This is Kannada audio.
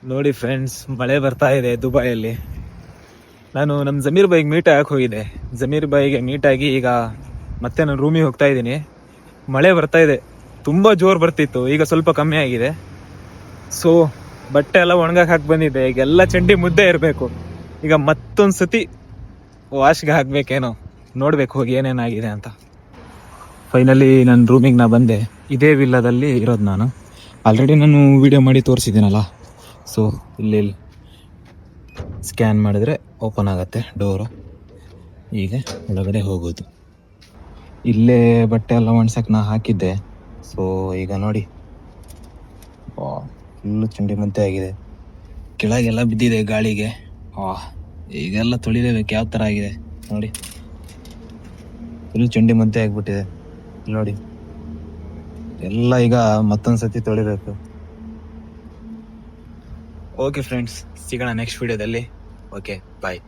ನೋಡಿ ಫ್ರೆಂಡ್ಸ್, ಮಳೆ ಬರ್ತಾ ಇದೆ ದುಬೈಯಲ್ಲಿ. ನಾನು ನಮ್ಮ ಜಮೀರ್ ಬಾಯಿಗೆ ಮೀಟ್ ಆಗಕ್ಕೆ ಹೋಗಿದ್ದೆ. ಜಮೀರ್ ಬಾಯಿಗೆ ಮೀಟ್ ಆಗಿ ಈಗ ಮತ್ತೆ ನಾನು ರೂಮಿಗೆ ಹೋಗ್ತಾ ಇದ್ದೀನಿ. ಮಳೆ ಬರ್ತಾ ಇದೆ, ತುಂಬ ಜೋರು ಬರ್ತಿತ್ತು, ಈಗ ಸ್ವಲ್ಪ ಕಮ್ಮಿ ಆಗಿದೆ. ಸೊ ಬಟ್ಟೆ ಎಲ್ಲ ಒಣಗಕ್ಕೆ ಹಾಕಿ ಬಂದಿದ್ದೆ. ಈಗೆಲ್ಲ ಚಂಡಿ ಮುದ್ದೆ ಇರಬೇಕು. ಈಗ ಮತ್ತೊಂದು ಸತಿ ವಾಶ್ಗೆ ಹಾಕ್ಬೇಕೇನೋ, ನೋಡ್ಬೇಕು ಹೋಗಿ ಏನೇನಾಗಿದೆ ಅಂತ. ಫೈನಲಿ ನನ್ನ ರೂಮಿಗೆ ನಾ ಬಂದೆ. ಇದೇ ವಿಲ್ಲಾದಲ್ಲಿ ಇರೋದು ನಾನು. ಆಲ್ರೆಡಿ ನಾನು ವಿಡಿಯೋ ಮಾಡಿ ತೋರಿಸಿದ್ದೀನಲ್ಲ. ಸೊ ಇಲ್ಲಿ ಸ್ಕ್ಯಾನ್ ಮಾಡಿದ್ರೆ ಓಪನ್ ಆಗುತ್ತೆ ಡೋರು. ಈಗ ಒಳಗಡೆ ಹೋಗೋದು. ಇಲ್ಲೇ ಬಟ್ಟೆ ಎಲ್ಲ ಒಣಸಕ್ಕೆ ನಾ ಹಾಕಿದ್ದೆ. ಸೊ ಈಗ ನೋಡಿ, ಫುಲ್ಲು ಚಂಡಿ ಮುದ್ದೆ ಆಗಿದೆ. ಕೆಳಗೆಲ್ಲ ಬಿದ್ದಿದೆ ಗಾಳಿಗೆ. ಈಗೆಲ್ಲ ತೊಳಿಲೇಬೇಕು, ಯಾವ ಥರ ಆಗಿದೆ ನೋಡಿ. ಫುಲ್ ಚಂಡಿ ಮುದ್ದೆ ಆಗಿಬಿಟ್ಟಿದೆ ನೋಡಿ. ಎಲ್ಲ ಈಗ ಮತ್ತೊಂದು ಸತಿ ತೊಳಿಬೇಕು. ಓಕೆ ಫ್ರೆಂಡ್ಸ್, ಸಿಗೋಣ ನೆಕ್ಸ್ಟ್ ವಿಡಿಯೋದಲ್ಲಿ. ಓಕೆ, ಬಾಯ್.